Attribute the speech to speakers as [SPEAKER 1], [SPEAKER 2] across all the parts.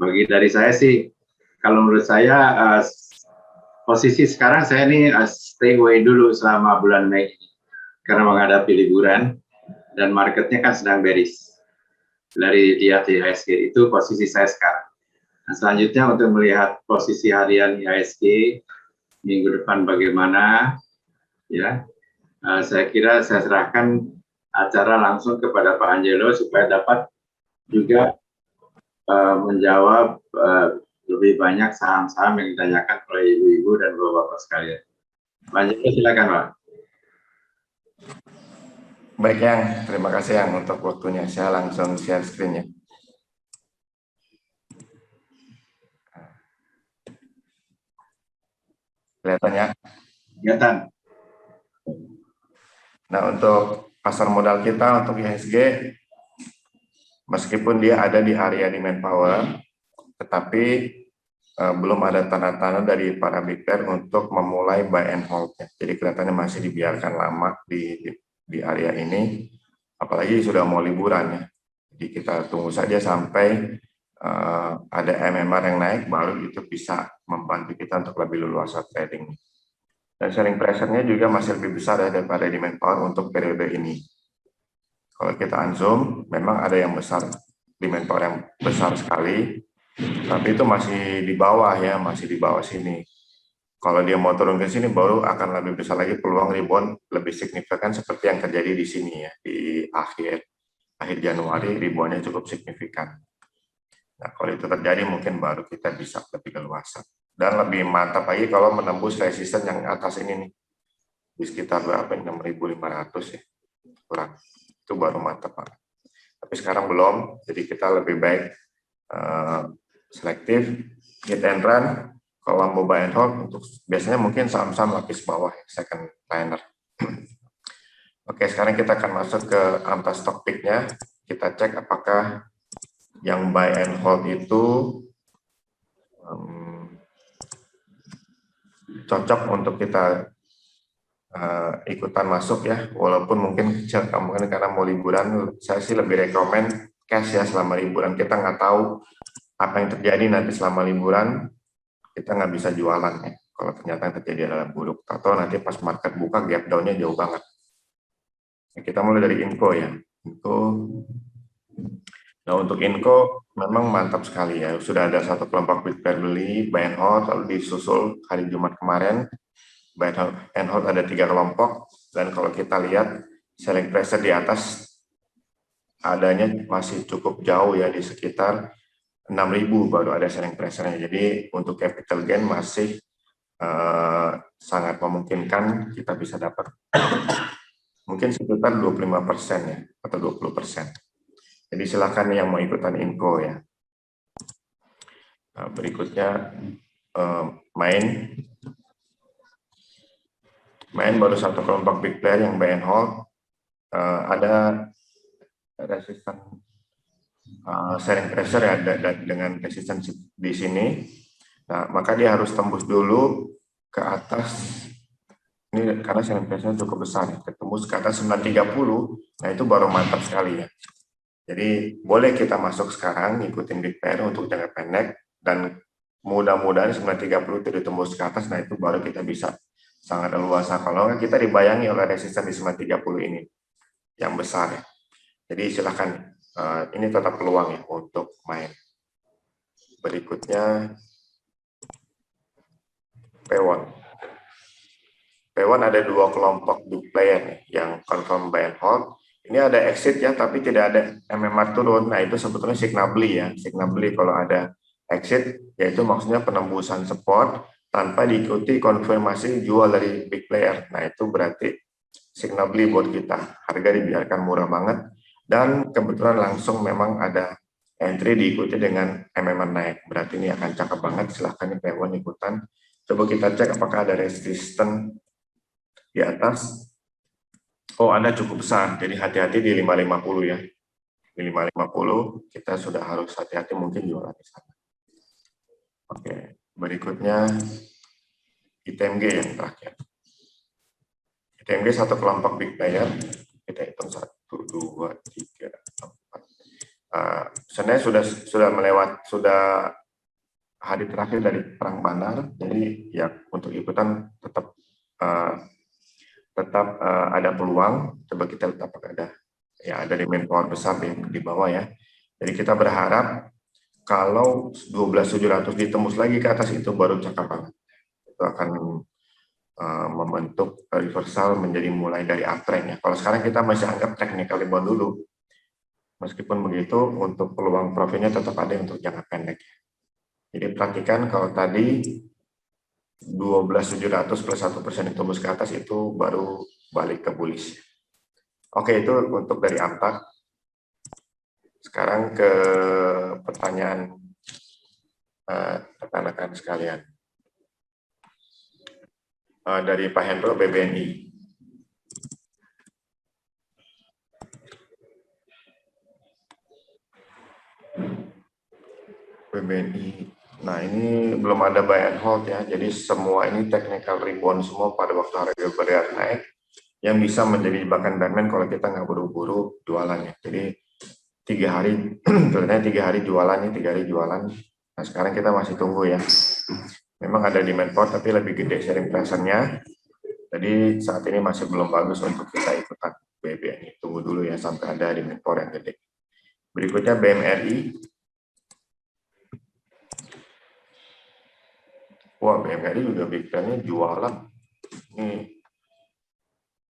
[SPEAKER 1] bagi dari saya sih, kalau menurut saya posisi sekarang saya ini stay away dulu selama bulan Mei karena menghadapi liburan dan marketnya kan sedang bearish dari di IHSG. Itu posisi saya sekarang. Nah, selanjutnya untuk melihat posisi harian IHSG minggu depan bagaimana, ya, saya kira saya serahkan acara langsung kepada Pak Angelo supaya dapat juga menjawab lebih banyak saham-saham yang ditanyakan oleh ibu-ibu dan bapak-bapak sekalian. Pak Angelo, silakan Pak.
[SPEAKER 2] Baik Yang, terima kasih Yang untuk waktunya. Saya langsung share screen-nya. Kelihatannya?
[SPEAKER 1] Kelihatan.
[SPEAKER 2] Nah, untuk pasar modal kita untuk IHSG, meskipun dia ada di area demand power, tetapi belum ada tanda-tanda dari para big player untuk memulai buy and hold. Jadi kelihatannya masih dibiarkan lama di area ini, apalagi sudah mau liburan ya. Jadi kita tunggu saja sampai ada MMR yang naik, baru itu bisa membantu kita untuk lebih leluasa trading. Dan selling pressure-nya juga masih lebih besar ya daripada demand power untuk periode ini. Kalau kita unzoom, memang ada yang besar, demand power yang besar sekali, tapi itu masih di bawah ya, masih di bawah sini. Kalau dia mau turun ke sini, baru akan lebih besar lagi peluang rebound lebih signifikan seperti yang terjadi di sini ya, di akhir Januari reboundnya cukup signifikan. Nah, kalau itu terjadi mungkin baru kita bisa lebih leluasa. Dan lebih mantap lagi kalau menembus resisten yang atas ini nih, di sekitar berapa, 6.500 ya, kurang. Itu baru mantap Pak. Tapi sekarang belum, jadi kita lebih baik selektif, hit and run. Kalau mau buy and hold, untuk biasanya mungkin saham-saham lapis bawah, second liner. Oke, sekarang kita akan masuk ke angka stock pick-nya. Kita cek apakah yang buy and hold itu cocok untuk kita ikutan masuk ya, walaupun mungkin karena mau liburan, saya sih lebih rekomen cash ya selama liburan. Kita nggak tahu apa yang terjadi nanti selama liburan, kita nggak bisa jualan ya. Kalau ternyata yang terjadi adalah buruk, atau nanti pas market buka gap down-nya jauh banget. Nah, kita mulai dari Inco ya. Nah, untuk Inco memang mantap sekali ya. Sudah ada satu kelompok big player beli, buy and hold, lalu disusul hari Jumat kemarin. Buy and hold ada 3 kelompok, dan kalau kita lihat selling pressure di atas adanya masih cukup jauh ya, di sekitar 6.000 baru ada selling pressure-nya. Jadi untuk capital gain masih sangat memungkinkan kita bisa dapat mungkin sekitar 25% ya, atau 20%. Jadi silakan yang mau ikutan Inco ya. Nah, berikutnya main baru satu kelompok big player yang buy and hold. Ada resisten selling pressure ya, dengan resistance di sini. Nah, maka dia harus tembus dulu ke atas ini, karena selling pressure cukup besar ya, tembus ke atas 930. Nah, itu baru mantap sekali ya. Jadi boleh kita masuk sekarang ngikutin big player untuk jangka pendek, dan mudah-mudahan 930 itu ditembus ke atas. Nah, itu baru kita bisa sangat leluasa. Kalau kita dibayangi oleh resisten di 930 ini yang besar ya. Jadi silahkan, ini tetap peluang ya untuk main. Berikutnya P1. P1 ada 2 kelompok big player nih, yang confirm buy and hold. Ini ada exit ya, tapi tidak ada MMR turun. Nah, itu sebetulnya signal beli ya. Signal beli kalau ada exit, yaitu maksudnya penembusan support tanpa diikuti konfirmasi jual dari big player. Nah, itu berarti signal beli buat kita. Harga dibiarkan murah banget, dan kebetulan langsung memang ada entry diikuti dengan MMR naik. Berarti ini akan cakep banget. Silahkan P1 ikutan. Coba kita cek apakah ada resisten di atas. Oh, ada cukup besar, jadi hati-hati di 550 ya. Di 550 kita sudah harus hati-hati, mungkin jualan di sana. Oke, berikutnya ITMG yang terakhir. ITMG satu kelompok big player. Kita hitung 1, 2, 3, 4. Sebenarnya sudah hari terakhir dari perang Banar, jadi ya untuk ikutan tetap ada peluang. Coba kita lihat apakah ada demand power besar di bawah ya. Jadi kita berharap kalau 12.700 ditembus lagi ke atas itu baru cakap banget. Itu akan membentuk reversal menjadi mulai dari uptrend ya. Kalau sekarang kita masih anggap technical rebound dulu. Meskipun begitu, untuk peluang profitnya tetap ada untuk jangka pendek. Jadi perhatikan kalau tadi 12.700 plus 1% ditembus ke atas itu baru balik ke bullish. Oke, itu untuk dari Amtak. Sekarang ke pertanyaan rekan-rekan sekalian. Dari Pak Hendro, BBNI. BBNI. Nah, ini belum ada buy and hold ya. Jadi semua ini technical rebound semua pada waktu harga bergerak naik yang bisa menjadi jebakan Batman kalau kita nggak buru-buru jualannya. Jadi 3 hari, sebenarnya 3 hari jualan, ini 3 hari jualan. Nah, sekarang kita masih tunggu ya. Memang ada demand power tapi lebih gede sharing pressure-nya. Jadi saat ini masih belum bagus untuk kita ikutan BBNI. Tunggu dulu ya sampai ada demand power yang gede. Berikutnya BMRI. Wah, BMRI juga big plan-nya jualan. Ini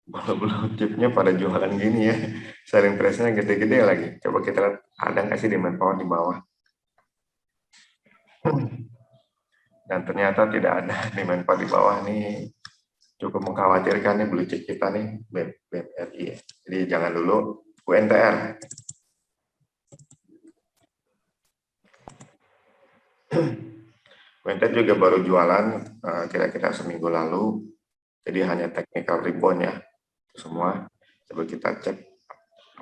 [SPEAKER 2] belum chipnya pada jualan gini ya. Sharing pressure-nya gede-gede lagi. Coba kita lihat ada nggak sih demand power di bawah. Dan ternyata tidak ada demand power di bawah nih. Cukup mengkhawatirkan nih blue chip kita nih BMRI. Jadi jangan dulu. UNTR. UNTR juga baru jualan kira-kira seminggu lalu. Jadi hanya technical rebound ya. Semua. Coba kita cek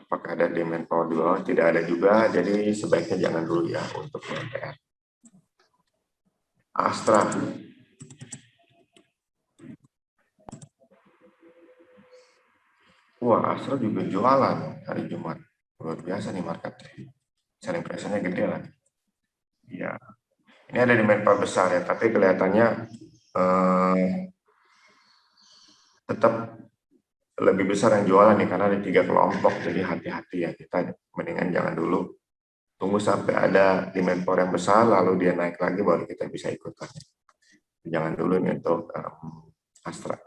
[SPEAKER 2] apakah ada demand power di bawah. Tidak ada juga. Jadi sebaiknya jangan dulu ya untuk UNTR. Astra. Wah, Astra juga jualan hari Jumat. Luar biasa nih marketnya. Selling pressure-nya gede lah. Ya, ini ada demand power besar ya, tapi kelihatannya tetap lebih besar yang jualan nih karena ada 3 kelompok. Jadi hati-hati ya, kita mendingan jangan dulu. Tunggu sampai ada demand power yang besar, lalu dia naik lagi baru kita bisa ikutan. Jangan dulu nih untuk Astra.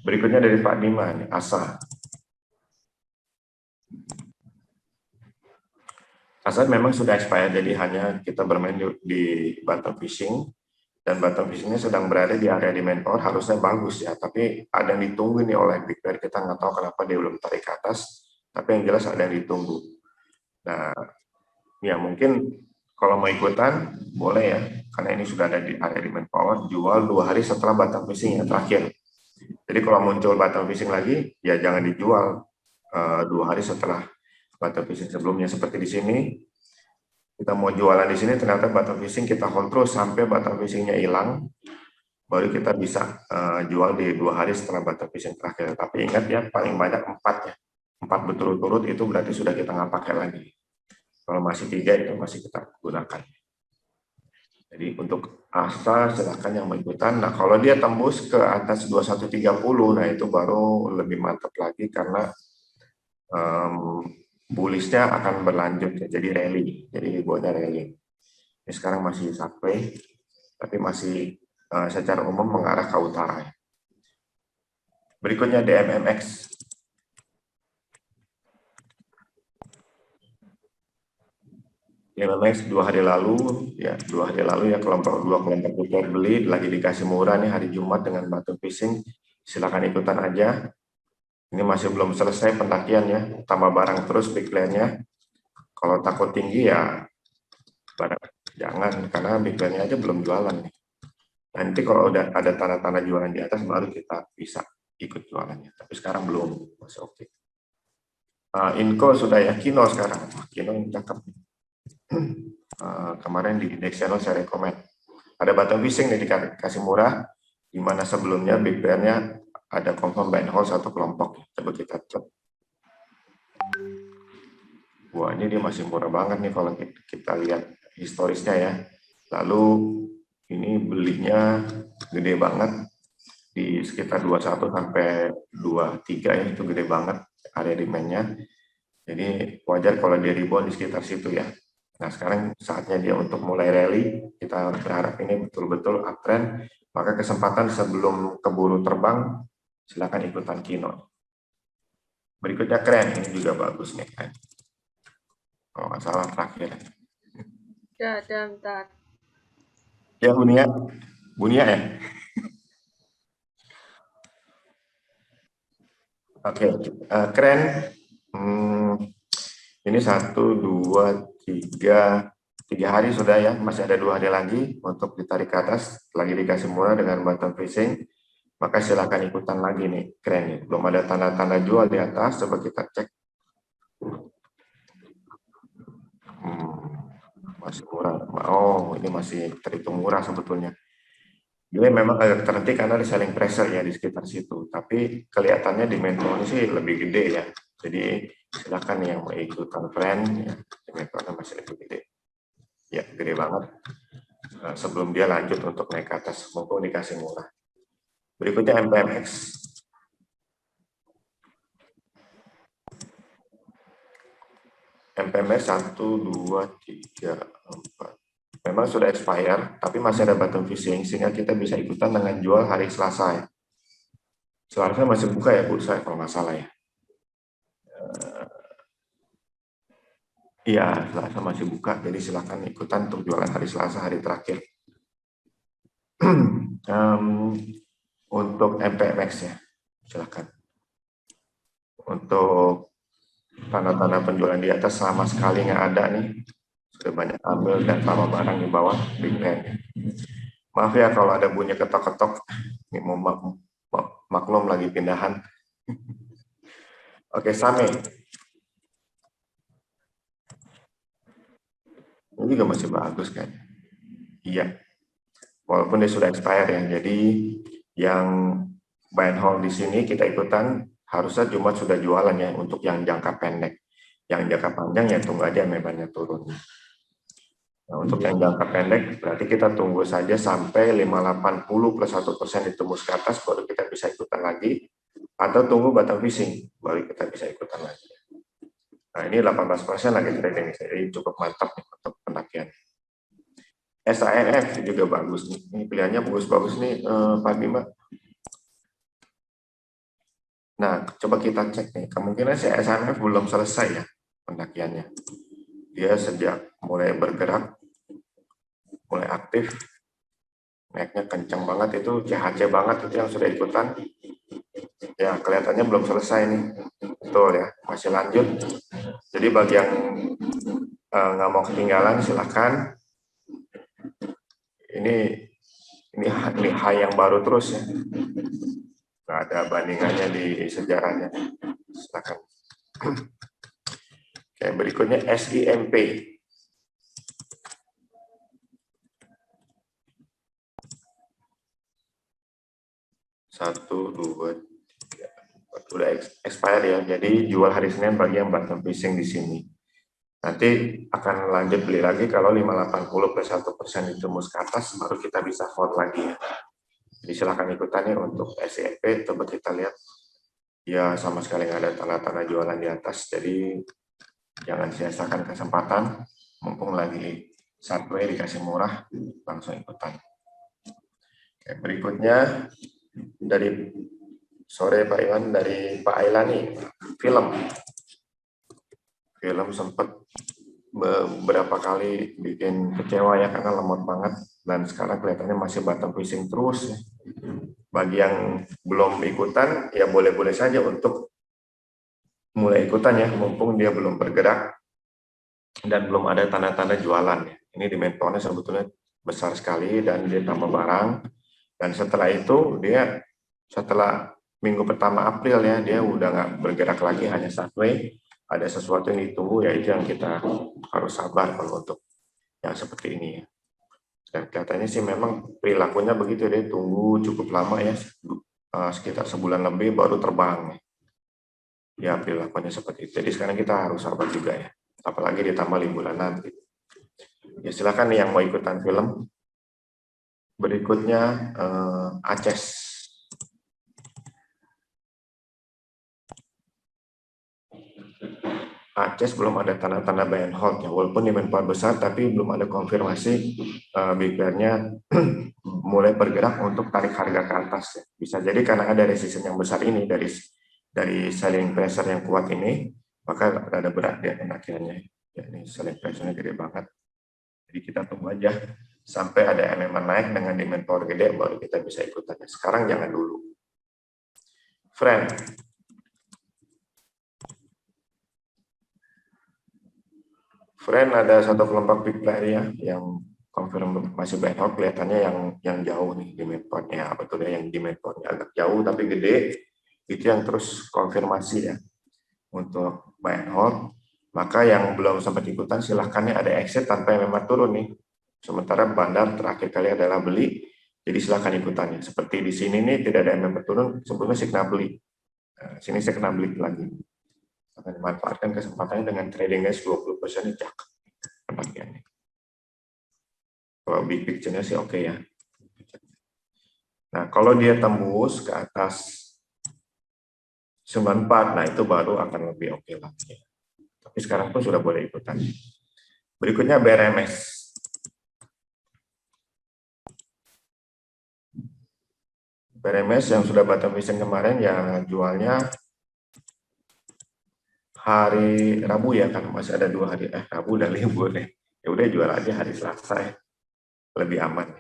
[SPEAKER 2] Berikutnya dari Pak Dima nih, ASA. ASA memang sudah expired, jadi hanya kita bermain di bottom fishing, dan bottom fishingnya sedang berada di area demand power, harusnya bagus ya, tapi ada yang ditunggu nih oleh Big Bear, kita nggak tahu kenapa dia belum tarik ke atas, tapi yang jelas ada yang ditunggu. Nah, ya mungkin kalau mau ikutan, boleh ya, karena ini sudah ada di area demand power, jual 2 hari setelah bottom fishing yang terakhir. Jadi kalau muncul bottom fishing lagi, ya jangan dijual 2 hari setelah bottom fishing sebelumnya. Seperti di sini, kita mau jualan di sini, ternyata bottom fishing kita hold terus sampai bottom fishingnya hilang, baru kita bisa jual di 2 hari setelah bottom fishing terakhir. Tapi ingat ya, paling banyak 4 ya. 4 berturut-turut itu berarti sudah kita nggak pakai lagi. Kalau masih 3 itu masih kita gunakan. Jadi untuk ASA silahkan yang mau ikutan. Nah kalau dia tembus ke atas 2130, nah itu baru lebih mantap lagi karena bullishnya akan berlanjut ya, jadi rally, jadi buatnya rally. Ini sekarang masih supply, tapi masih secara umum mengarah ke utara. Berikutnya DMMX. DMMX 2 hari lalu ya, 2 hari lalu ya kelompok besar beli lagi dikasih murah nih hari Jumat dengan bottom fishing. Silakan ikutan aja. Ini masih belum selesai pendakian ya, tambah barang terus big plan-nya. Kalau takut tinggi ya jangan, karena big plan-nya aja belum jualan nih. Nanti kalau udah ada tanda-tanda jualan di atas baru kita bisa ikut jualannya. Tapi sekarang belum, masih oke. Inco sudah ya, Kino sekarang. Kino yang cakep. Kemarin di Index Channel saya rekomend. Ada bottom fishing nih dikasih murah, di mana sebelumnya big plan-nya ada confirm buy and hold satu kelompok. Coba kita cek. Wah, ini dia masih murah banget nih kalau kita lihat historisnya ya. Lalu ini belinya gede banget di sekitar 21 sampai 23 ya, itu gede banget area demand-nya. Jadi wajar kalau dia rebound di sekitar situ ya. Nah sekarang saatnya dia untuk mulai rally, kita berharap ini betul-betul uptrend, maka kesempatan sebelum keburu terbang, silakan ikutan keynote. Berikutnya keren, ini juga bagus nih kan. Kalau nggak salah terakhir.
[SPEAKER 3] Bentar.
[SPEAKER 2] Ya Bunia ya. Oke, keren. Ini 1, 2, 3 hari sudah ya, masih ada 2 hari lagi untuk ditarik ke atas, lagi dikasih murah dengan bottom fishing, maka silakan ikutan lagi nih, keren nih. Belum ada tanda-tanda jual di atas, coba kita cek. Masih murah. Oh, ini masih terhitung murah sebetulnya. Ini memang agak terhenti karena ada selling pressure ya di sekitar situ. Tapi kelihatannya di ini sih lebih gede ya. Jadi silakan yang mau ikutan trend ya, di masih lebih gede. Ya, gede banget. Sebelum dia lanjut untuk naik ke atas, mumpung dikasih murah. Berikutnya MPMX. MPMX 1, 2, 3, 4. Memang sudah expire, tapi masih ada bottom fishing, sehingga kita bisa ikutan dengan jual hari Selasa ya. Selasa masih buka ya bursa kalau nggak salah ya. Iya, Selasa masih buka, jadi silakan ikutan untuk jualan hari Selasa, hari terakhir. Untuk MPMX ya, silakan. Untuk tanda-tanda penjualan di atas sama sekali nggak ada nih. Sudah banyak ambil dan tambah barang di bawah big trend. Maaf ya kalau ada bunyi ketok-ketok, ini mau maklum lagi pindahan. Oke, Same. Ini juga masih bagus kan? Iya. Walaupun dia sudah expire ya. Jadi yang buy and hold di sini kita ikutan harusnya Jumat sudah jualan ya untuk yang jangka pendek. Yang jangka panjang ya tunggu aja memangnya turun. Nah, untuk yang jangka pendek berarti kita tunggu saja sampai 580 plus 1% ditembus ke atas baru kita bisa ikutan lagi, atau tunggu bottom fishing baru kita bisa ikutan lagi. Nah ini 18% lagi trading, jadi cukup mantap nih untuk pendakian. SANF juga bagus nih, ini pilihannya bagus-bagus nih Pak Bima. Nah coba kita cek nih, kemungkinan si SANF belum selesai ya pendakiannya. Dia sejak mulai bergerak, mulai aktif, naiknya kencang banget, itu CHC banget itu yang sudah ikutan. Ya kelihatannya belum selesai nih, betul ya, masih lanjut. Jadi bagi yang nggak mau ketinggalan silahkan. Ini high yang baru terus ya, nggak ada bandingannya di sejarahnya. Silahkan. Oke, berikutnya SIMP. Satu, dua, tiga, udah expire ya. Jadi jual hari Senin bagi yang bottom fishing di sini. Nanti akan lanjut beli lagi kalau 580 plus 1% ditembus ke atas, baru kita bisa hold lagi ya. Jadi silahkan ikutannya untuk SIMP. Coba kita lihat. Ya sama sekali nggak ada tanda-tanda jualan di atas. Jadi jangan sia-siakan kesempatan. Mumpung lagi subway dikasih murah, langsung ikutan. Oke, berikutnya dari sore Pak Iwan, dari Pak Ailani, film sempat beberapa kali bikin kecewa ya karena lemot banget, dan sekarang kelihatannya masih bottom fishing terus. Bagi yang belum ikutan ya boleh-boleh saja untuk mulai ikutan ya, mumpung dia belum bergerak dan belum ada tanda-tanda jualan ya. Ini dimensionnya sebetulnya besar sekali dan dia tambah barang, dan setelah itu dia setelah minggu pertama April ya, dia udah nggak bergerak lagi, hanya sideways. Ada sesuatu yang ditunggu, yaitu yang kita harus sabar kalau untuk yang seperti ini ya. Dan kelihatannya sih memang perilakunya begitu, dia tunggu cukup lama ya, sekitar sebulan lebih baru terbang. Ya perilakunya seperti itu. Jadi sekarang kita harus sabar juga ya, apalagi ditambah liburan nanti. Ya silakan nih yang mau ikutan film. Berikutnya Aces. Aces belum ada tanda-tanda buy and hold ya, walaupun demand power besar tapi belum ada konfirmasi big bear-nya mulai bergerak untuk tarik harga ke atas ya. Bisa jadi karena ada resistance yang besar ini dari selling pressure yang kuat ini, maka ada berat dia pendakirannya. Ya, ini selling pressure-nya gede banget. Jadi kita tunggu aja sampai ada MMA naik dengan demand power gede baru kita bisa ikutan. Sekarang jangan dulu. Friend. Friend ada satu kelompok big player ya yang confirm masih buy hold, kelihatannya yang jauh nih demand power-nya, betul ya, yang demand power-nya agak jauh tapi gede, itu yang terus konfirmasi ya untuk buy and hold. Maka yang belum sempat ikutan silahkan ya, ada exit tanpa memang turun nih. Sementara bandar terakhir kali adalah beli, jadi silahkan ikutannya. Seperti di sini nih tidak ada memang turun, sebelumnya saya kena beli. Nah, sini saya kena beli lagi. Akan dimanfaatkan kesempatannya dengan trading guys 20% ini cakep pendakiannya. Kalau big picture-nya sih oke ya. Nah, kalau dia tembus ke atas 94, nah itu baru akan lebih oke lagi. Tapi sekarang pun sudah boleh ikutan. Berikutnya BRMS. BRMS yang sudah bottom fishing kemarin ya jualnya hari Rabu ya, kan masih ada 2 hari, Rabu udah libur deh. Ya udah jual aja hari Selasa ya. Lebih aman.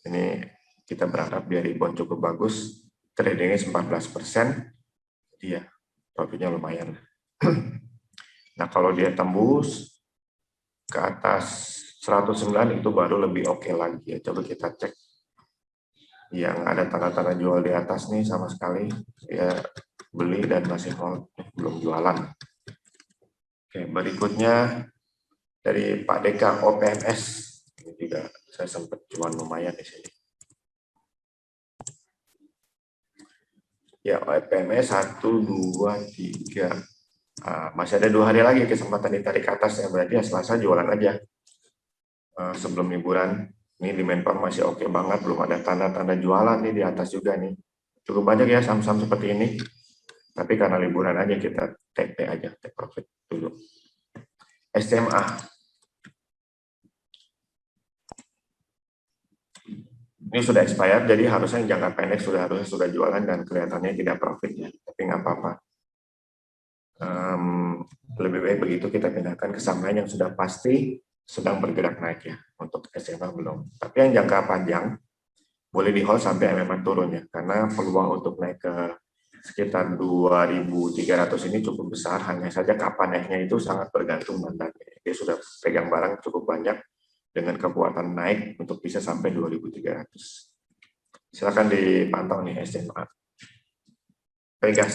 [SPEAKER 2] Ini kita berharap dia rebound cukup bagus. Tradingnya 14%. Iya, profitnya lumayan. Nah, kalau dia tembus ke atas 109 itu baru lebih oke lagi ya. Coba kita cek. Yang ada tanda-tanda jual di atas nih sama sekali. Ya beli dan masih hold, belum jualan. Oke, berikutnya dari Pak Deka OPMS. Ini juga saya sempat cuan lumayan di sini. Ya, OPMS 1, 2, 3. Masih ada 2 hari lagi kesempatan ditarik ke atas ya, berarti ya Selasa jualan aja. Sebelum liburan, ini demand power masih oke banget, belum ada tanda-tanda jualan nih di atas juga nih. Cukup banyak ya saham-saham seperti ini. Tapi karena liburan aja kita TP aja, take profit dulu. SMA. Ini sudah expired, jadi harusnya jangka pendek harusnya sudah jualan dan kelihatannya tidak profit ya. Tapi nggak apa-apa. Lebih baik begitu kita pindahkan ke saham lain yang sudah pasti sedang bergerak naik ya. Untuk SMA belum. Tapi yang jangka panjang boleh di hold sampai memang turun ya. Karena peluang untuk naik ke sekitar 2.300 ini cukup besar, hanya saja kapan naiknya itu sangat bergantung mandatnya. Dia sudah pegang barang cukup banyak dengan kekuatan naik untuk bisa sampai 2.300. Silakan dipantau nih SMA. Pegas.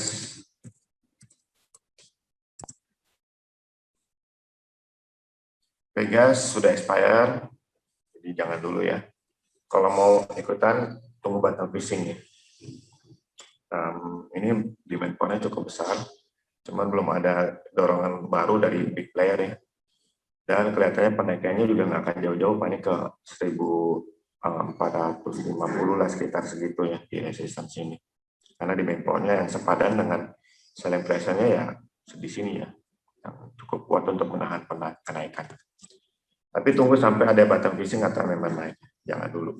[SPEAKER 2] Pegas sudah expire, jadi jangan dulu ya. Kalau mau ikutan, tunggu bottom fishing ya. Ini demand power-nya cukup besar, cuman belum ada dorongan baru dari big player ya. Dan kelihatannya penaikannya juga nggak akan jauh-jauh, paling ke 1.450 lah, sekitar segitu ya di resistance ini. Karena demand power-nya yang sepadan dengan selling pressure-nya ya di sini ya, yang cukup kuat untuk menahan kenaikan. Tapi tunggu sampai ada bottom fishing atau memang naik, jangan dulu.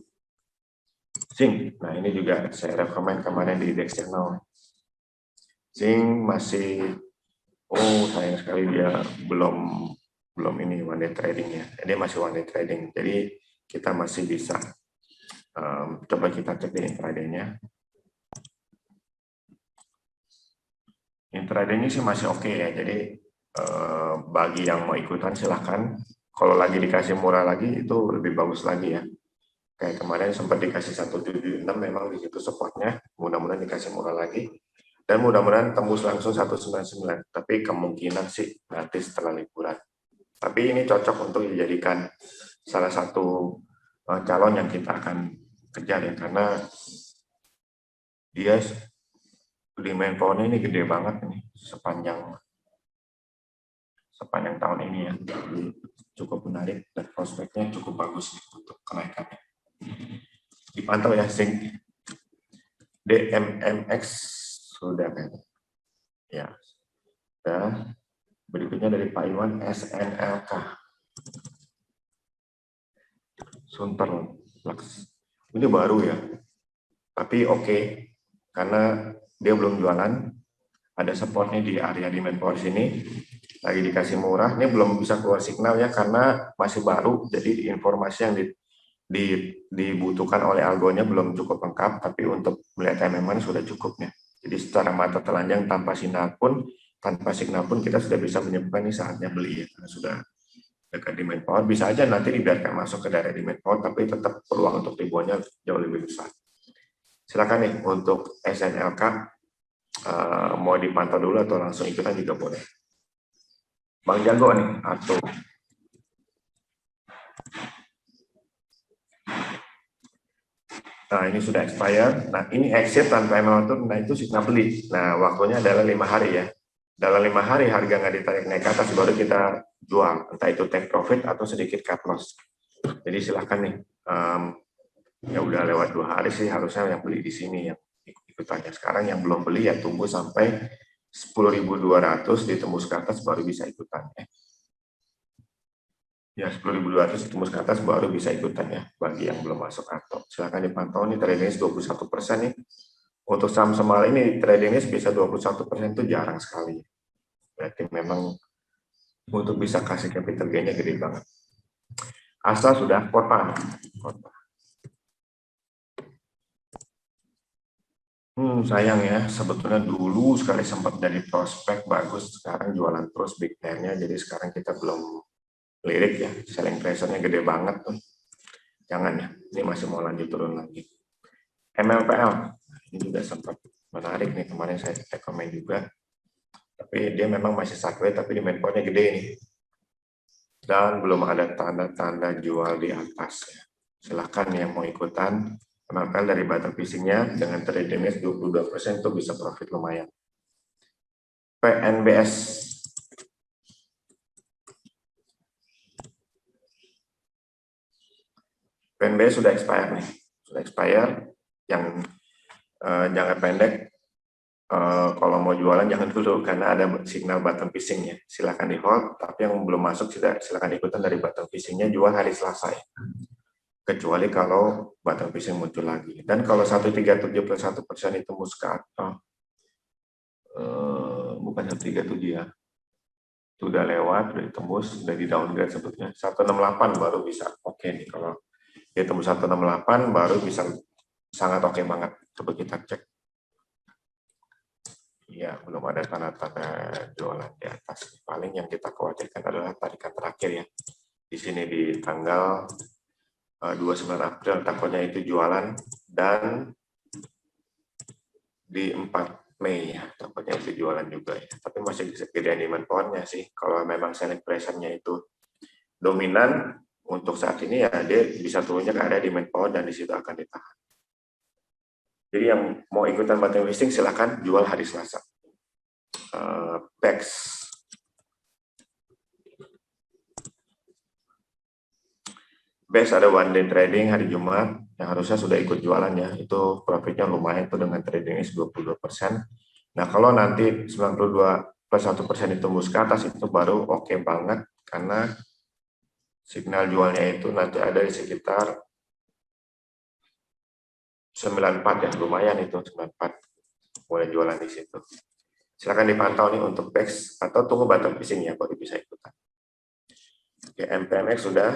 [SPEAKER 2] Zinc, nah ini juga saya rekomend kemarin di Dex Channel. Zinc masih, sayang sekali dia belum ini one day trading ya, dia masih one day trading, jadi kita masih bisa coba kita cek di intraday-nya. Intraday-nya sih masih oke ya, jadi bagi yang mau ikutan silahkan. Kalau lagi dikasih murah lagi itu lebih bagus lagi ya. Kayak kemarin sempat dikasih 176, memang di situ supportnya, mudah-mudahan dikasih murah lagi. Dan mudah-mudahan tembus langsung 199, tapi kemungkinan sih nanti setelah liburan. Tapi ini cocok untuk dijadikan salah satu calon yang kita akan kejar ya, karena dia demand power-nya ini gede banget nih, sepanjang sepanjang tahun ini ya. Cukup menarik dan prospeknya cukup bagus untuk kenaikannya. Dipantau ya zinc. DMMX sudah kan? Ya. Dan berikutnya dari Pak Iwan, SNLK. Sunter Lux. Ini baru ya. Tapi oke, karena dia belum jualan. Ada supportnya di area demand power sini. Lagi dikasih murah. Ini belum bisa keluar signal ya, karena masih baru. Jadi informasi yang dibutuhkan oleh algonya belum cukup lengkap, tapi untuk melihat MMN sudah cukupnya. Jadi secara mata telanjang tanpa signal pun kita sudah bisa menyebutkan ini saatnya beli ya, karena sudah dekat demand power. Bisa aja nanti dibiarkan masuk ke daerah demand power, tapi tetap peluang untuk ribuannya jauh lebih besar. Silakan nih untuk SNLK, mau dipantau dulu atau langsung ikutan juga boleh. Bang Jago nih, atau nah ini sudah expired. Nah ini exit tanpa ML, nah itu signal beli. Nah waktunya adalah 5 hari ya. Dalam 5 hari harga nggak ditarik naik ke atas baru kita jual, entah itu take profit atau sedikit cut loss. Jadi silahkan nih, ya udah lewat 2 hari sih harusnya yang beli di sini yang ikutannya. Sekarang yang belum beli ya tunggu sampai 10.200 ditembus ke atas baru bisa ikutan ya 10.200 ditembus ke atas baru bisa ikutan ya bagi yang belum masuk atau silahkan dipantau nih trading 21% nih. Untuk saham semal ini trading bisa 21% itu jarang sekali. Berarti memang untuk bisa kasih capital gain-nya gede banget. Asal sudah kota. Sayang ya, sebetulnya dulu sekali sempat jadi prospek bagus, sekarang jualan terus big pair-nya, jadi sekarang kita belum lirik ya, selling pressure-nya gede banget tuh. Jangan ya, ini masih mau lanjut turun lagi. MLPL, ini juga sempat menarik nih, kemarin saya rekomen juga. Tapi dia memang masih sideways, tapi demand point-nya gede nih. Dan belum ada tanda-tanda jual di atas. Silahkan yang mau ikutan, MLPL dari bottom fishing-nya dengan trading 22% itu bisa profit lumayan. PNBS. PNBS sudah expire nih. Sudah expire. Yang jangka pendek, kalau mau jualan jangan dulu karena ada signal bottom fishing-nya. Silahkan di hold, tapi yang belum masuk silahkan ikutan dari bottom fishing-nya jual hari Selasa ya. Kecuali kalau bottom fishing muncul lagi. Dan kalau 137 plus 1% itu muskat, bukan 137 ya, sudah lewat, sudah ditembus, sudah di downgrade sebetulnya. 168 baru bisa oke nih. Kalau ditembus 168 baru bisa sangat oke banget. Coba kita cek. Ya, belum ada tanda-tanda jualan di atas. Paling yang kita khawatirkan adalah tarikan terakhir ya. Di sini di tanggal 29 April takutnya itu jualan, dan di 4 Mei ya takutnya itu jualan juga ya. Tapi masih gedean demand power-nya sih. Kalau memang selling pressure-nya itu dominan untuk saat ini ya dia bisa turunnya ke area demand power dan di situ akan ditahan. Jadi yang mau ikutan bottom fishing silahkan jual hari Selasa. PEX. Best ada one day trading hari Jumat yang harusnya sudah ikut jualan ya, itu profitnya lumayan tuh dengan trading 22%. Nah kalau nanti 92 plus 1% ditembus ke atas itu baru oke banget, karena signal jualnya itu nanti ada di sekitar 94 ya, lumayan itu 94 boleh jualan di situ. Silakan dipantau nih untuk PEX atau tunggu bottom fishing ya baru bisa ikutan. Oke, MPMX sudah.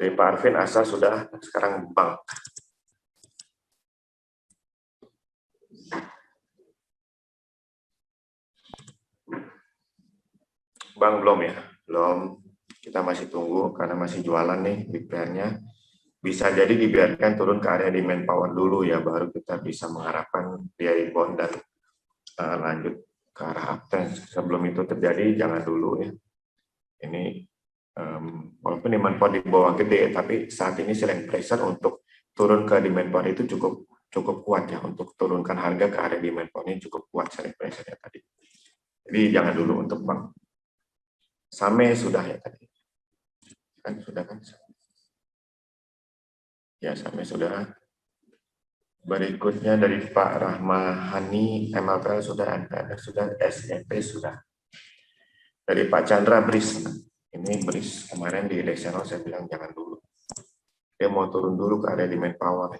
[SPEAKER 2] Dari Pak Arvin, asal sudah, sekarang bank. Bank belum ya? Belum. Kita masih tunggu karena masih jualan nih big pair-nya. Bisa jadi dibiarkan turun ke area demand power dulu ya, baru kita bisa mengharapkan dia rebound dan lanjut ke arah uptrend. Sebelum itu terjadi, jangan dulu ya. Ini walaupun demand power di bawah gede, tapi saat ini selling pressure untuk turun ke demand power itu cukup kuat ya, untuk turunkan harga ke area demand power ini cukup kuat selling pressure-nya tadi. Jadi jangan dulu untuk bank. Same sudah ya tadi. Kan sudah kan? Ya, Same sudah. Berikutnya dari Pak Rahmahani, MLPL sudah, MPL sudah, SEP sudah. Dari Pak Chandra BRIS. Ini BRIS kemarin di Desember saya bilang jangan dulu. Dia mau turun dulu ke area demand power.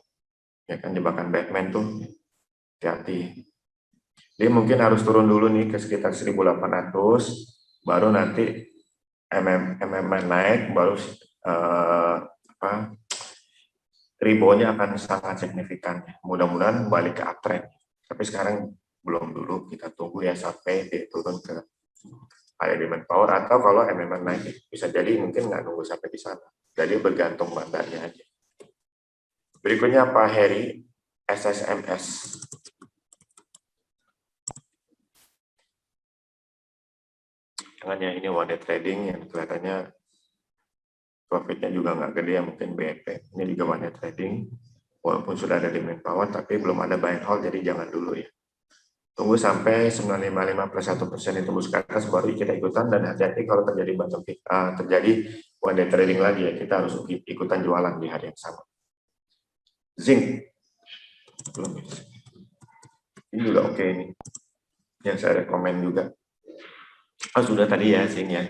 [SPEAKER 2] Ya kan jebakan Batman tuh. Hati-hati. Dia mungkin harus turun dulu nih ke sekitar 1.800, baru nanti MMN naik, baru reboundnya akan sangat signifikan. Mudah-mudahan balik ke uptrend. Tapi sekarang belum dulu, kita tunggu ya sampai dia turun ke area demand power, atau kalau MMN naik bisa jadi mungkin nggak nunggu sampai di sana. Jadi bergantung bandarnya aja. Berikutnya Pak Heri, SSMS. Jangan ya, ini one day trading yang kelihatannya profitnya juga nggak gede ya, mungkin BNP. Ini juga one day trading, walaupun sudah ada demand power, tapi belum ada buy and hold, jadi jangan dulu ya. Tunggu sampai 955 plus 1% itu tembus ke atas, baru kita ikutan, dan hati-hati kalau terjadi terjadi one day trading lagi ya, kita harus ikutan jualan di hari yang sama. Zinc. Belum. Ini juga oke ini. Yang saya rekomen juga. Oh, sudah tadi ya zinc ya.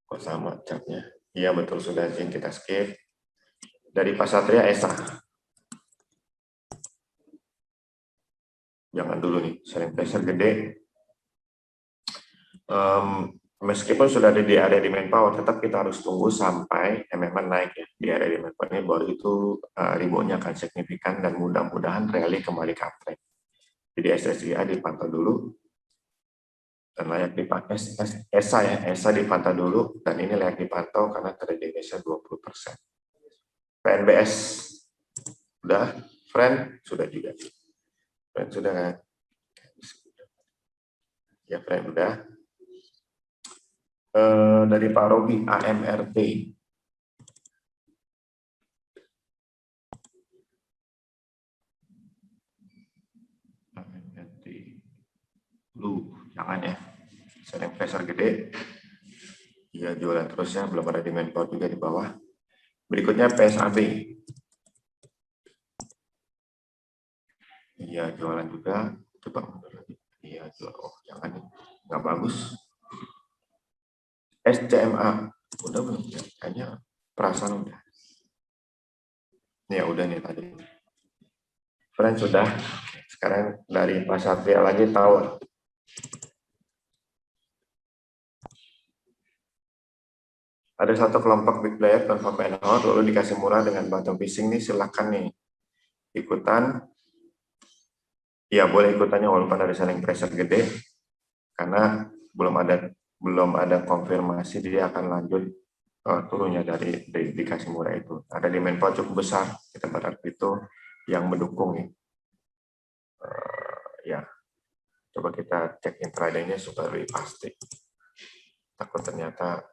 [SPEAKER 2] Kok sama catnya? Iya betul, sudah zinc, kita skip. Dari Pak Satria, ESA. Jangan dulu nih, selling pressure gede. Meskipun sudah ada di area demand power, tetap kita harus tunggu sampai MMN naik ya di area demand power ini, baru itu reboundnya akan signifikan dan mudah-mudahan rally kembali ke uptrend. Jadi SSIA dipantau dulu dan layak dipantau. ESA ya, ESA dipantau dulu dan ini layak dipantau karena tradingnya 20%. PNBS sudah, Friend sudah juga. Friend sudah kan? Ya Friend udah. Dari Pak Robi, AMRT. AMRT. Jangan ya. Selling pressure gede. Ya jualan terusnya, belum ada demand power juga di bawah. Berikutnya PSAB. Iya jualan juga. Coba mundur lagi. Iya jual. Oh jangan, nggak bagus. SCMA. Udah belum? Kayaknya perasaan udah. Ya udah nih tadi. Friend sudah. Sekarang dari Pak Satria lagi Tower. Ada satu kelompok big player confirm and hold, lalu dikasih murah dengan bottom fishing nih, silakan nih ikutan. Ya boleh ikutannya walaupun ada selling pressure gede, karena belum ada konfirmasi dia akan lanjut turunnya dari dikasih murah itu. Ada demand power cukup besar, kita berharap itu yang mendukung nih. Ya, coba kita cek intraday-nya supaya lebih pasti. Takut ternyata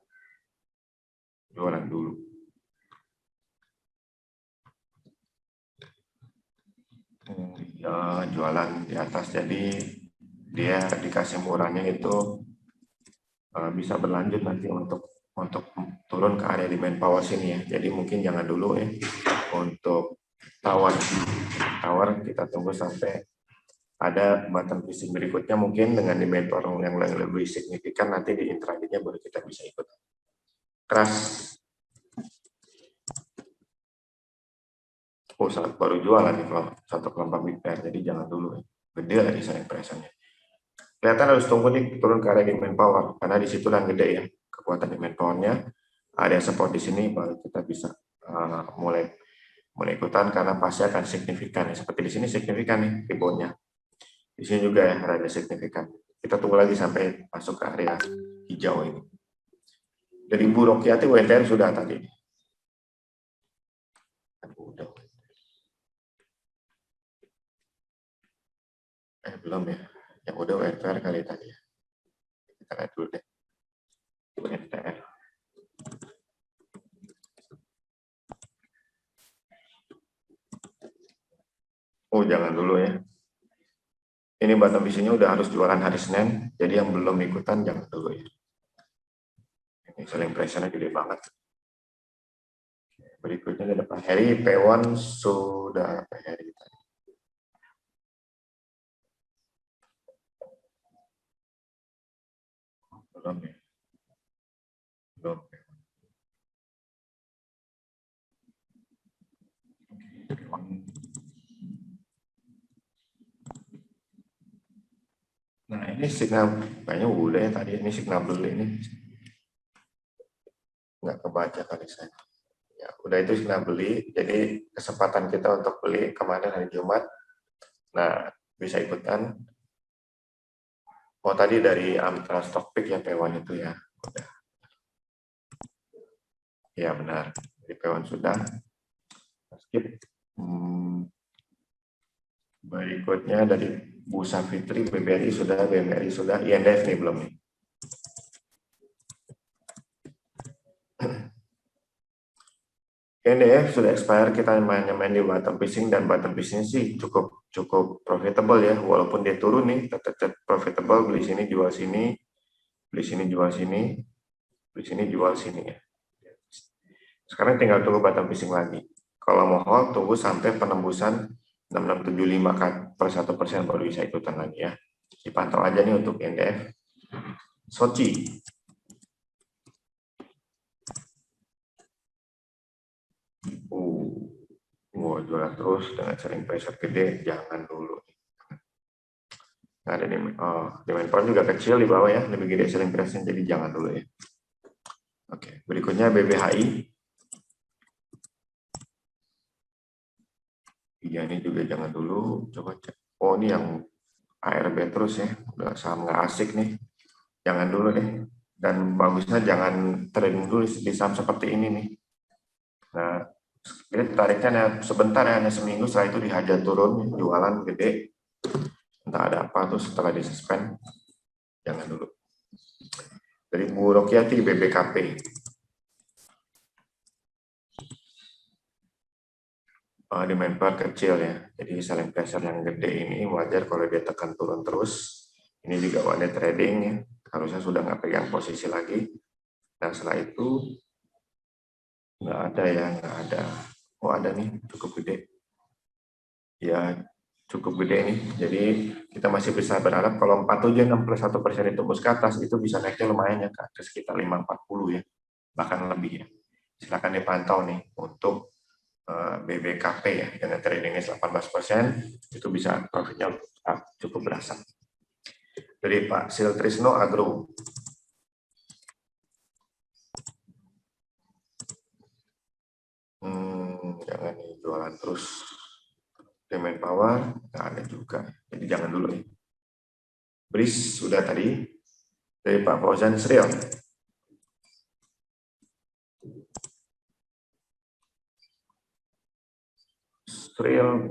[SPEAKER 2] jualan dulu. Ya, jualan di atas, jadi dia dikasih murahnya itu bisa berlanjut nanti untuk turun ke area demand power sini ya. Jadi mungkin jangan dulu ya untuk tower kita tunggu sampai ada bottom fishing berikutnya, mungkin dengan demand power yang lebih signifikan, nanti di intraday-nya baru kita bisa ikut. Keras. Oh, saat baru jualan nih kalau satu kelompok big pair, jadi jangan dulu ya. Gede lagi selling pressure-nya. Kelihatan harus tunggu nih turun ke area demand power, karena di situ yang gede ya kekuatan demand power-nya. Ada support di sini, baru kita bisa mulai ikutan, karena pasti akan signifikan ya. Seperti di sini signifikan nih rebound-nya. Di sini juga ya ada signifikan. Kita tunggu lagi sampai masuk ke area hijau ini. Dari Bu Rokiati, WTR sudah tadi. Udah. Belum ya. Yang udah WTR kali tadi ya. Kita lihat dulu deh. WTR. Oh, jangan dulu ya. Ini bottom fishing-nya udah harus jualan hari Senin, jadi yang belum ikutan jangan dulu ya. Ini selling pressure-nya gede banget. Berikutnya ada Pak Heri, P1 sudah Pak Heri tadi. Belum ya? Belum. Nah ini signal, kayaknya udah ya tadi, ini signal beli ini. Nggak kebaca kali saya. Ya, udah itu signal beli, jadi kesempatan kita untuk beli kemarin hari Jumat. Nah, bisa ikutan. Oh tadi dari Amtra Stock Pick ya P1 itu ya. Udah. Ya benar, di P1 sudah. Skip. Berikutnya dari Bursa Fitri, BBRI sudah, BMRI sudah, INDF nih belum nih. INDF sudah expire, kita main di bottom fishing, dan bottom fishing sih cukup profitable ya, walaupun dia turun nih, tetap profitable, beli sini jual sini, beli sini jual sini, beli sini jual sini ya. Sekarang tinggal tunggu bottom fishing lagi. Kalau mau hold, tunggu sampai penembusan 6675 kan per 1% baru bisa ikutan lagi ya. Dipantau aja nih untuk INDF. Soci. Jualan terus dengan selling pressure gede, jangan dulu. Nah, ada demand power juga kecil di bawah ya, lebih gede selling pressure, jadi jangan dulu ya. Oke, berikutnya BBHI. Iya, ini juga jangan dulu, coba cek. Oh, ini yang ARB terus ya, udah saham nggak asik nih, jangan dulu deh. Dan bagusnya jangan trading dulu di saham seperti ini nih. Nah, ini tariknya sebentar ya, hanya seminggu, setelah itu dihajar turun, jualan gede. Entah ada apa tuh setelah disuspend, jangan dulu. Dari Bu Rokiati, BBKP. Demand power kecil ya, jadi selling pressure yang gede ini wajar kalau dia tekan turun terus. Ini juga one day trading ya, harusnya sudah nggak pegang posisi lagi. Nah setelah itu nggak ada ya, nggak ada. Oh ada nih, cukup gede. Ya cukup gede nih, jadi kita masih bisa berharap kalau 476 plus 1% tembus ke atas, itu bisa naiknya lumayan ya, ke sekitar 540 ya, bahkan lebih ya. Silakan dipantau nih untuk BBKP ya, dengan tradingnya 18%, itu bisa profitnya cukup berasa. Dari Pak Siltrisno Agro. Jangan nih, jualan terus. Demand power, nggak ada juga. Jadi jangan dulu ya. BRIS sudah tadi. Dari Pak Fauzan Sriel. Sriel,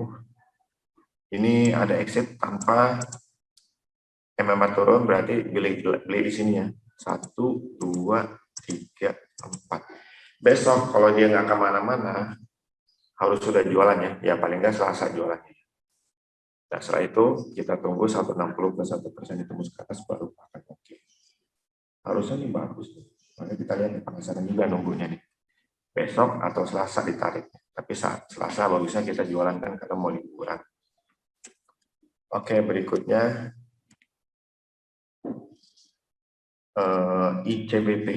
[SPEAKER 2] ini ada exit tanpa MMA turun, berarti beli di sini ya. 1, 2, 3, 4. Besok kalau dia nggak kemana-mana, harus sudah jualan ya. Ya paling nggak Selasa jualannya. Nah setelah itu kita tunggu 160 plus 1% ditembus ke atas baru akan oke. Harusnya ini bagus. Makanya kita lihat di penasaran juga nunggunya nih. Besok atau Selasa ditarik. Tapi saat Selasa bagusnya kita jualan kan karena mau liburan. Oke, berikutnya ICBP.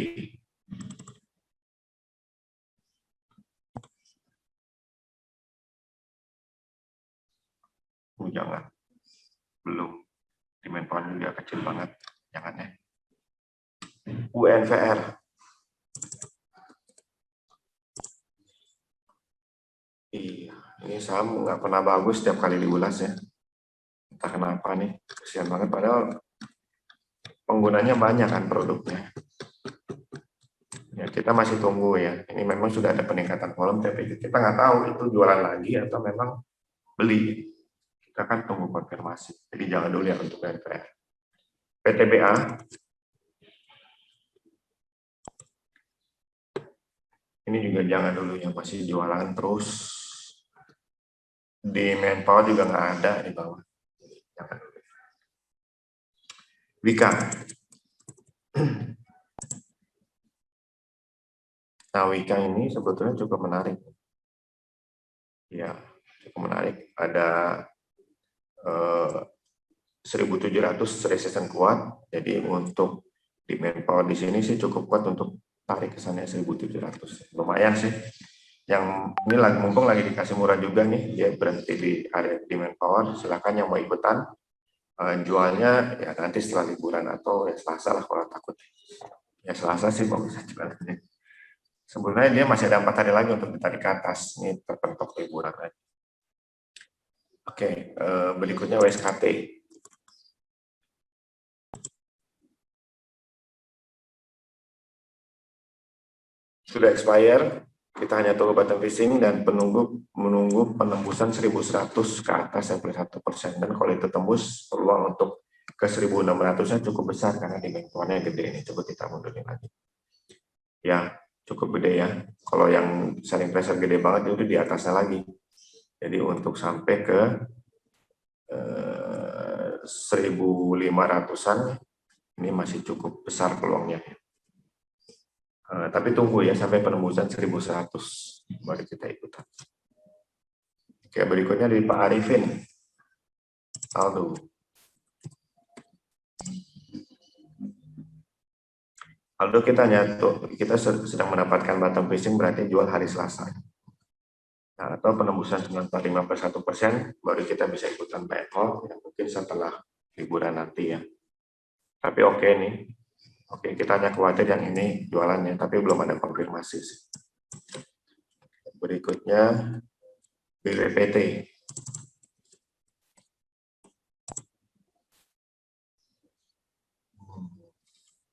[SPEAKER 2] Jangan. Belum. Demand power juga kecil banget. Jangan ya. UNVR. Iya, ini saham nggak pernah bagus setiap kali diulas ya. Entah kenapa nih, kesian banget. Padahal penggunanya banyak kan produknya. Ya, kita masih tunggu ya. Ini memang sudah ada peningkatan volume, tapi kita nggak tahu itu jualan lagi atau memang beli. Kita kan tunggu konfirmasi. Jadi jangan dulu ya untuk NPR. PTBA. Ini juga jangan dulu yang masih jualan terus. Di manpower juga nggak ada di bawah. Jangan dulu. Wika. Nah, Wika ini sebetulnya cukup menarik. Ya, cukup menarik. Ada 1.700 resisten kuat. Jadi untuk demand power di sini sih cukup kuat untuk tarik ke sana 1.700. Lumayan sih. Yang ini lagi mumpung lagi dikasih murah juga nih, dia berhenti di area demand power. Silakan yang mau ikutan. Jualnya ya nanti setelah liburan atau ya Selasa lah kalau takut. Ya Selasa sih bagus jualannya. Sebenarnya dia masih ada 4 hari lagi untuk ditarik ke atas. Ini terpentok liburan aja. Oke, berikutnya WSKT. Sudah expire, kita hanya tunggu bottom fishing dan menunggu penembusan 1.100 ke atas yang plus 1%. Dan kalau itu tembus, peluang untuk ke 1.600-nya cukup besar karena dimensionnya gede ini. Coba kita mundurin lagi. Ya, cukup gede ya. Kalau yang selling pressure gede banget itu di atasnya lagi. Jadi untuk sampai ke 1.500-an ini masih cukup besar peluangnya. Tapi tunggu ya sampai penembusan 1.100 baru kita ikutan. Oke, berikutnya dari Pak Arifin. Aldo. Aldo, kita sedang mendapatkan bottom fishing berarti jual hari Selasa. Nah, atau penembusan 945+1% baru kita bisa ikutan buy and hold ya, mungkin setelah liburan nanti ya. Tapi oke nih. Oke, kita hanya khawatir yang ini jualannya, tapi belum ada konfirmasi sih. Berikutnya BPT.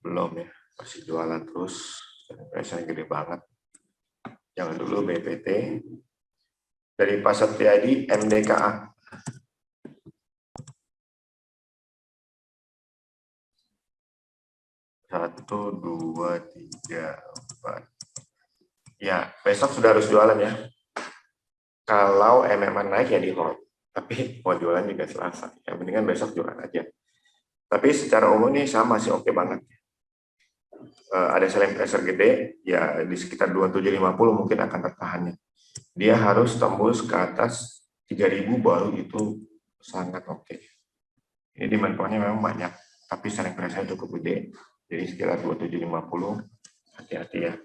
[SPEAKER 2] Belum ya, masih jualan terus. Biasanya gede banget. Jangan dulu BPT. Dari Pak Setiadi, MDKA. 1, 2, 3, 4. Ya, besok sudah harus jualan ya. Kalau MMA naik ya di hold. Tapi mau jualan juga Selasa. Ya, mendingan besok jualan aja. Tapi secara umum ini sama sih, oke banget. Ada selling pressure gede, ya di sekitar 2750 mungkin akan tertahannya. Dia harus tembus ke atas 3.000 baru itu sangat oke. Ini demand powernya memang banyak, tapi selling pressure cukup gede. Jadi sekitar 2750, hati-hati ya.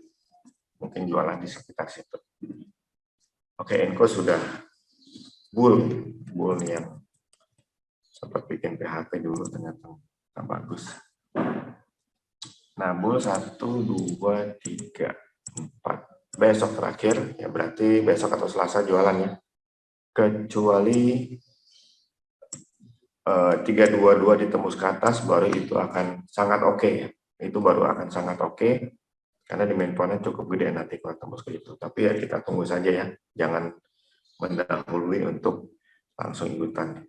[SPEAKER 2] Mungkin jualan di sekitar situ. Oke, Enco sudah bull nih yang sempat bikin PHP dulu ternyata nggak bagus. Nah, bull 1, 2, 3, 4. Besok terakhir, ya berarti besok atau Selasa jualannya. Kecuali 322 ditembus ke atas, baru itu akan sangat oke ya. Itu baru akan sangat oke, karena demand powernya cukup gede nanti kalau tembus ke itu. Tapi ya kita tunggu saja ya, jangan mendahului untuk langsung ikutan.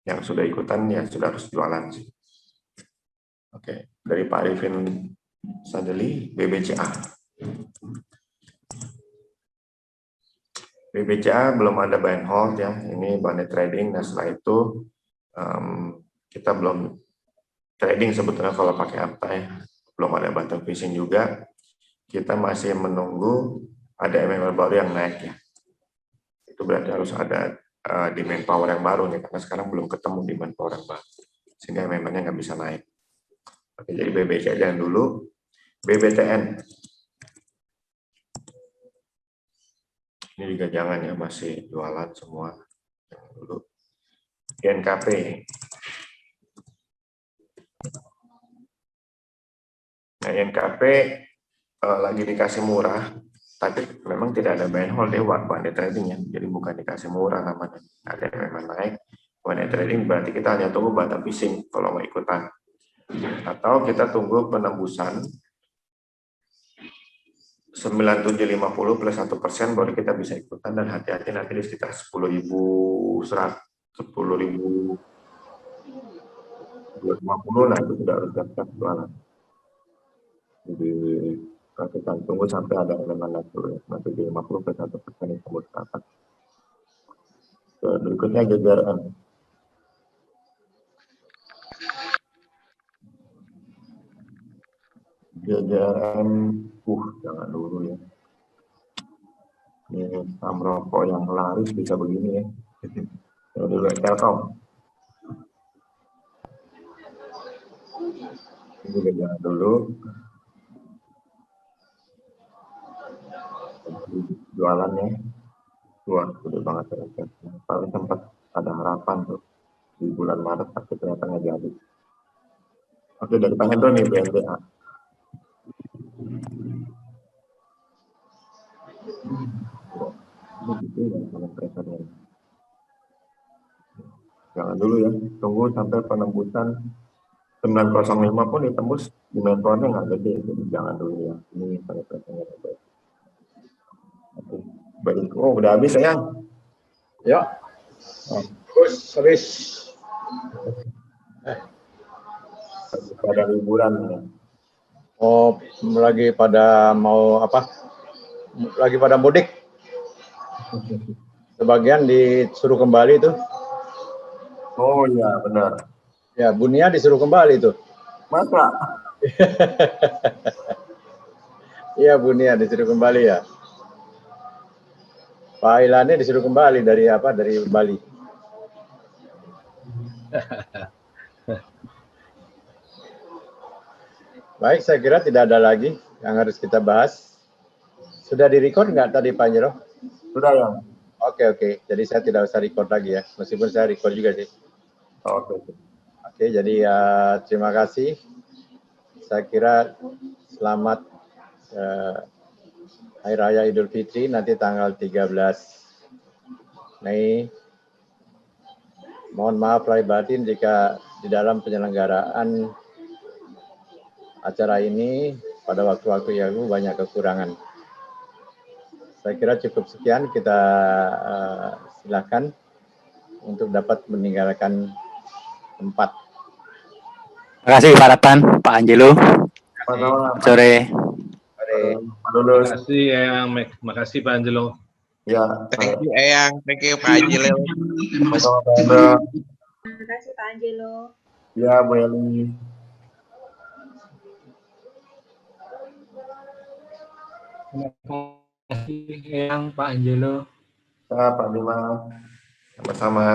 [SPEAKER 2] Yang sudah ikutan ya sudah harus jualan sih. Oke, dari Pak Arifin Sadeli, BBCA. BBCA belum ada buy and hold ya, ini money trading. Nah setelah itu kita belum trading sebetulnya kalau pakai apa ya, belum ada bottom fishing juga. Kita masih menunggu ada MML baru yang naik ya. Itu berarti harus ada demand power yang baru nih, karena sekarang belum ketemu demand power yang baru, sehingga MML-nya nggak bisa naik. Oke, jadi BBCA jangan dulu. BBTN ini juga jangan ya, masih jualan semua. Jangan dulu. INKP. Nah, INKP lagi dikasih murah, tapi memang tidak ada buy and hold, dia one day trading ya, jadi bukan dikasih murah namanya. Ada yang memang naik, one day trading berarti kita hanya tunggu bottom fishing kalau mau ikutan. Atau kita tunggu penembusan 9750 plus 1% baru kita bisa ikutan, dan hati-hati nanti di sekitar 10.250, nah itu sudah harus siap jualan. Jadi kita tunggu sampai ada elemen naik dulu ya, 9750 plus 1% yang tembus ke atas. Berikutnya GGRN. GGRN, jangan dulu ya. Ini saham rokok yang laris bisa begini ya. Ya dulu Telkom. Ini juga jangan dulu. Jualannya. Wah, gede banget ya. Tapi sempat ada harapan tuh di bulan Maret, tapi ternyata nggak jadi. Oke, dari Pak Hendro nih BNDA. Ini gitu ya, kalau presiden. Jangan dulu ya, tunggu sampai penembusan 905 pun ditembus di mentornya nggak gede, jadi jangan dulu ya. Ini pada presiden. Oke, baik. Oh, udah habis sayang.
[SPEAKER 3] Ya,
[SPEAKER 2] Oh,
[SPEAKER 3] habis.
[SPEAKER 2] pada liburan ya.
[SPEAKER 3] Oh, lagi pada mau apa? Lagi pada mudik. Sebagian disuruh kembali tuh.
[SPEAKER 2] Oh iya, benar.
[SPEAKER 3] Ya, Bunia disuruh kembali tuh.
[SPEAKER 2] Masa?
[SPEAKER 3] Iya, Bunia disuruh kembali ya. Pak Ilani disuruh kembali dari apa? Dari Bali. Baik, saya kira tidak ada lagi yang harus kita bahas. Sudah direcord nggak tadi Pak Jero?
[SPEAKER 2] Sudah ya?
[SPEAKER 3] Oke. Jadi saya tidak usah record lagi ya. Meskipun saya record juga sih.
[SPEAKER 2] Oke.
[SPEAKER 3] Oke, jadi terima kasih. Saya kira selamat Hari Raya Idul Fitri nanti tanggal 13 Mei. Mohon maaf lahir batin jika di dalam penyelenggaraan acara ini pada waktu-waktu yang banyak kekurangan. Saya kira cukup sekian, kita silakan untuk dapat meninggalkan tempat.
[SPEAKER 4] Terima kasih Pak Rattan, Pak Angelo.
[SPEAKER 2] Selamat
[SPEAKER 4] Sore.
[SPEAKER 2] lulus.
[SPEAKER 5] Terima kasih Eyang, terima kasih Pak Angelo.
[SPEAKER 2] Ya,
[SPEAKER 6] Thank you Eyang, thank you Pak Angelo.
[SPEAKER 7] Terima kasih Pak Angelo.
[SPEAKER 2] Ya, Bu Eli.
[SPEAKER 5] Terima kasih Eyang, Pak Angelo.
[SPEAKER 2] Ya, Pak Bima. Sama-sama.